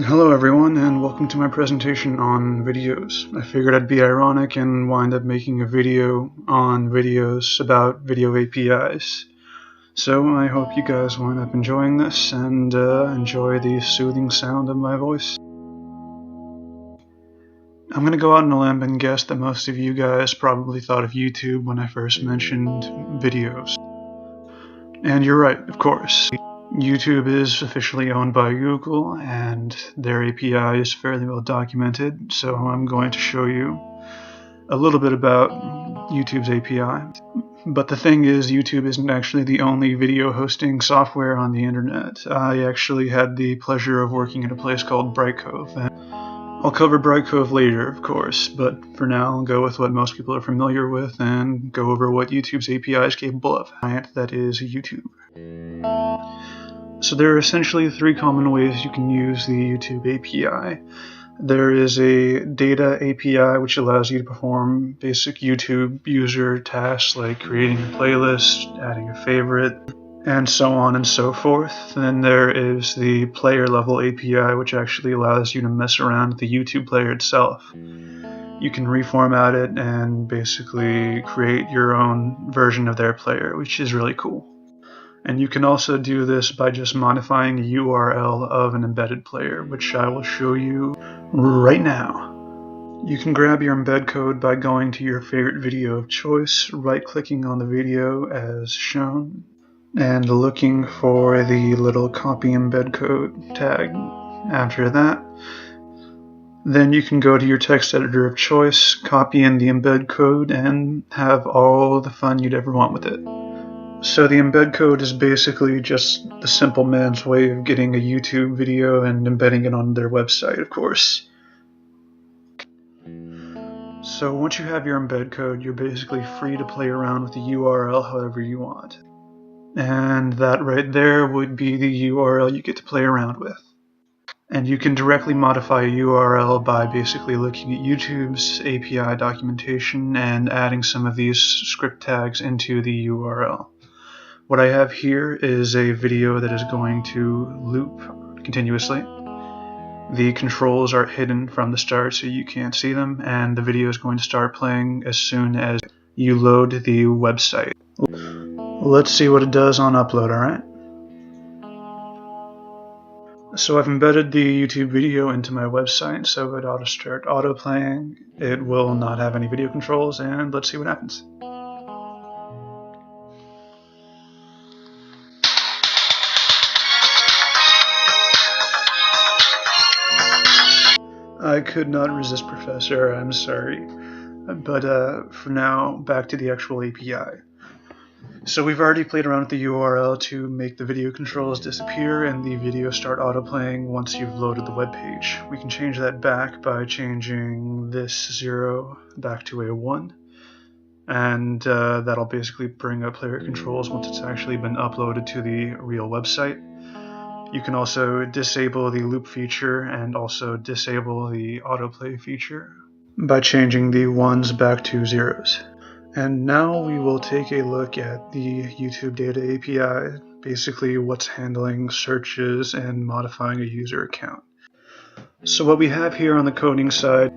Hello everyone, and welcome to my presentation on videos. I figured I'd be ironic and wind up making a video on videos about video APIs. So I hope you guys wind up enjoying this and enjoy the soothing sound of my voice. I'm going to go out on a limb and guess that most of you guys probably thought of YouTube when I first mentioned videos. And you're right, of course. YouTube is officially owned by Google, and their API is fairly well documented, so I'm going to show you a little bit about YouTube's API. But the thing is, YouTube isn't actually the only video hosting software on the internet. I actually had the pleasure of working at a place called Brightcove, and I'll cover Brightcove later, of course, but for now I'll go with what most people are familiar with and go over what YouTube's API is capable of. That is YouTube. So there are essentially three common ways you can use the YouTube API. There is a data API, which allows you to perform basic YouTube user tasks like creating a playlist, adding a favorite, and so on and so forth. Then there is the player level API, which actually allows you to mess around with the YouTube player itself. You can reformat it and basically create your own version of their player, which is really cool. And you can also do this by just modifying the URL of an embedded player, which I will show you right now. You can grab your embed code by going to your favorite video of choice, right-clicking on the video as shown, and looking for the little copy embed code tag. After that, then you can go to your text editor of choice, copy in the embed code, and have all the fun you'd ever want with it. So the embed code is basically just the simple man's way of getting a YouTube video and embedding it on their website, of course. So once you have your embed code, you're basically free to play around with the URL however you want. And that right there would be the URL you get to play around with. And you can directly modify a URL by basically looking at YouTube's API documentation and adding some of these script tags into the URL. What I have here is a video that is going to loop continuously. The controls are hidden from the start so you can't see them, and the video is going to start playing as soon as you load the website. Let's see what it does on upload, alright? So I've embedded the YouTube video into my website, so it ought to start auto-playing. It will not have any video controls, and let's see what happens. I could not resist, Professor, I'm sorry. But for now, back to the actual API. So we've already played around with the URL to make the video controls disappear and the video start auto-playing once you've loaded the web page. We can change that back by changing this 0 back to a 1. And that'll basically bring up player controls once it's actually been uploaded to the real website. You can also disable the loop feature and also disable the autoplay feature by changing the 1s back to 0s. And now we will take a look at the YouTube Data API, basically what's handling searches and modifying a user account. So what we have here on the coding side,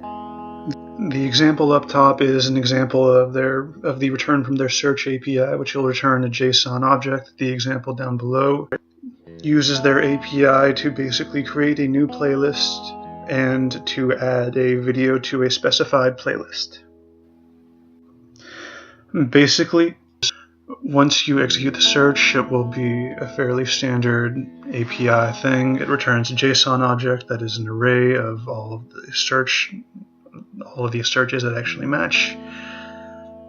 the example up top is an example of the return from their search API, which will return a JSON object. The example down below uses their API to basically create a new playlist and to add a video to a specified playlist. Basically, once you execute the search, it will be a fairly standard API thing. It returns a JSON object that is an array of all of the searches that actually match,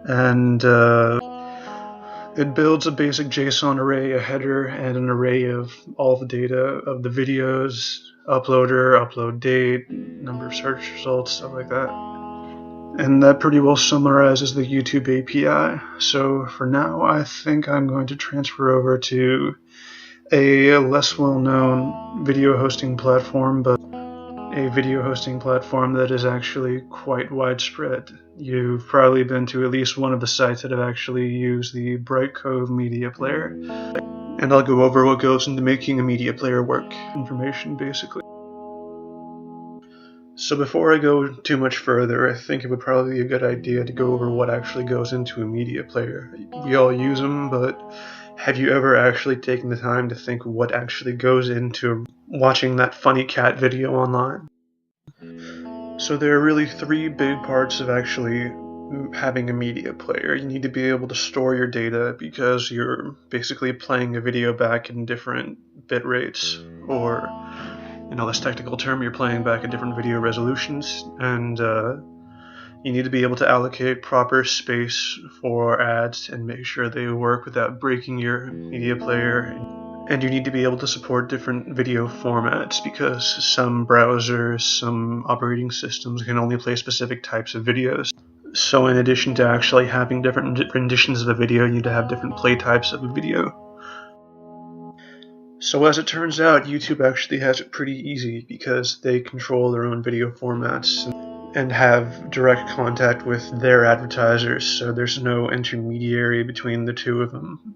and it builds a basic JSON array, a header, and an array of all the data of the videos, uploader, upload date, number of search results, stuff like that. And that pretty well summarizes the YouTube API. So for now, I think I'm going to transfer over to a less well-known video hosting platform, but a video hosting platform that is actually quite widespread. You've probably been to at least one of the sites that have actually used the Brightcove media player, and I'll go over what goes into making a media player work. Information, basically. So before I go too much further, I think it would probably be a good idea to go over what actually goes into a media player. We all use them, but have you ever actually taken the time to think what actually goes into watching that funny cat video online? So there are really three big parts of actually having a media player. You need to be able to store your data because you're basically playing a video back in different bit rates, or in a less technical term, you're playing back at different video resolutions, and you need to be able to allocate proper space for ads and make sure they work without breaking your media player. And you need to be able to support different video formats because some browsers, some operating systems can only play specific types of videos. So in addition to actually having different renditions of a video, you need to have different play types of a video. So as it turns out, YouTube actually has it pretty easy because they control their own video formats and have direct contact with their advertisers, so there's no intermediary between the two of them,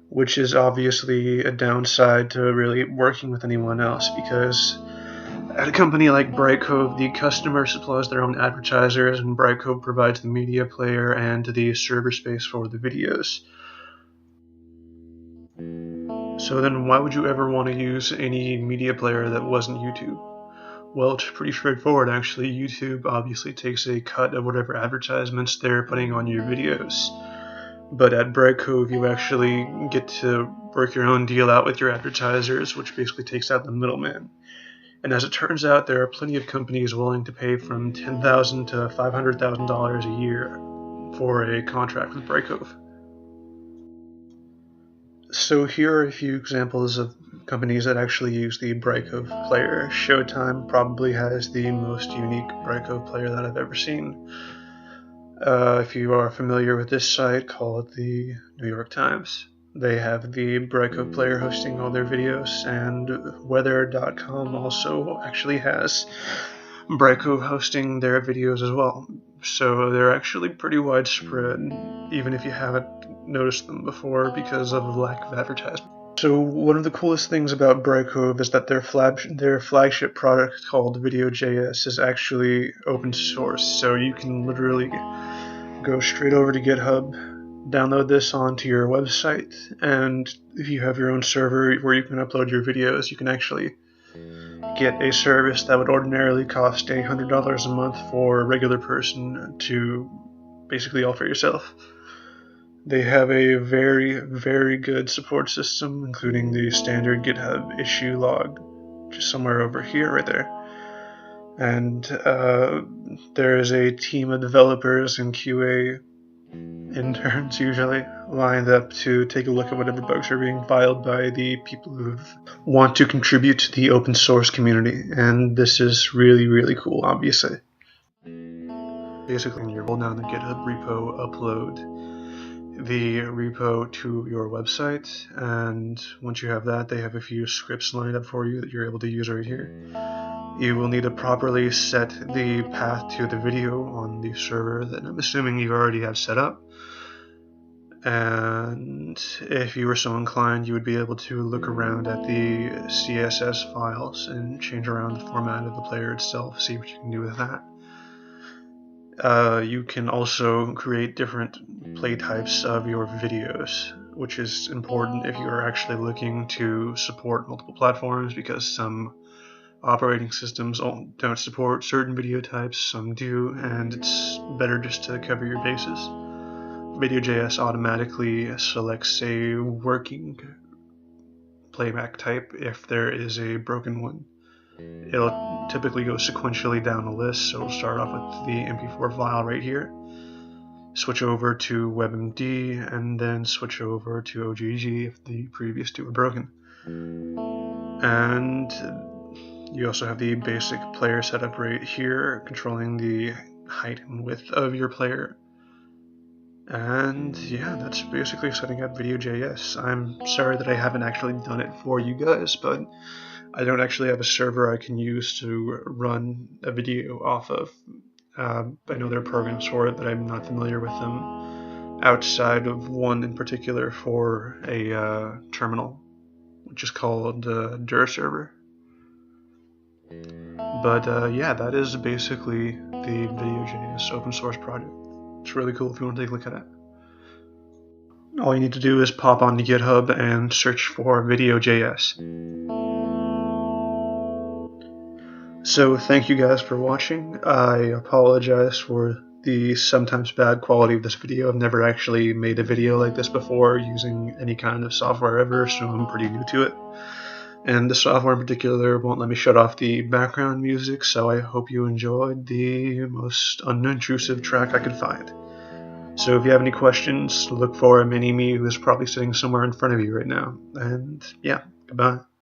which is obviously a downside to really working with anyone else, because at a company like Brightcove, the customer supplies their own advertisers and Brightcove provides the media player and the server space for the videos. So then why would you ever want to use any media player that wasn't YouTube? Well, it's pretty straightforward actually. YouTube obviously takes a cut of whatever advertisements they're putting on your videos. But at Brightcove, you actually get to work your own deal out with your advertisers, which basically takes out the middleman. And as it turns out, there are plenty of companies willing to pay from $10,000 to $500,000 a year for a contract with Brightcove. So here are a few examples of companies that actually use the Brightcove player. Showtime probably has the most unique Brightcove player that I've ever seen. If you are familiar with this site, call it the New York Times. They have the Brightcove player hosting all their videos, and Weather.com also actually has Brightcove hosting their videos as well. So they're actually pretty widespread, even if you haven't noticed them before because of the lack of advertisement. So one of the coolest things about Brightcove is that their flagship product called Video.js is actually open source, so you can literally go straight over to GitHub, download this onto your website, and if you have your own server where you can upload your videos, you can actually get a service that would ordinarily cost $100 a month for a regular person to basically all for yourself. They have a very, very good support system, including the standard GitHub issue log, which is somewhere over here, right there. And there is a team of developers and QA interns usually lined up to take a look at whatever bugs are being filed by the people who want to contribute to the open source community. And this is really, really cool, obviously. Basically, you roll down the GitHub repo, upload the repo to your website, and once you have that, they have a few scripts lined up for you that you're able to use right here. You will need to properly set the path to the video on the server that I'm assuming you already have set up. And if you were so inclined, you would be able to look around at the CSS files and change around the format of the player itself, see what you can do with that. You can also create different play types of your videos, which is important if you are actually looking to support multiple platforms, because some operating systems don't support certain video types, some do, and it's better just to cover your bases. Video.js automatically selects a working playback type if there is a broken one. It'll typically go sequentially down the list, so we'll start off with the MP4 file right here, switch over to WebMD, and then switch over to OGG if the previous two are broken. And you also have the basic player setup right here, controlling the height and width of your player. And yeah, that's basically setting up Video.js. I'm sorry that I haven't actually done it for you guys, but I don't actually have a server I can use to run a video off of. I know there are programs for it, but I'm not familiar with them outside of one in particular for a terminal, which is called Dir server. But yeah, that is basically the Video.js open source project. It's really cool if you want to take a look at it. All you need to do is pop onto GitHub and search for Video.js. So thank you guys for watching. I apologize for the sometimes bad quality of this video. I've never actually made a video like this before using any kind of software ever, so I'm pretty new to it. And the software in particular won't let me shut off the background music, so I hope you enjoyed the most unintrusive track I could find. So if you have any questions, look for a mini-me who's probably sitting somewhere in front of you right now. And yeah, goodbye.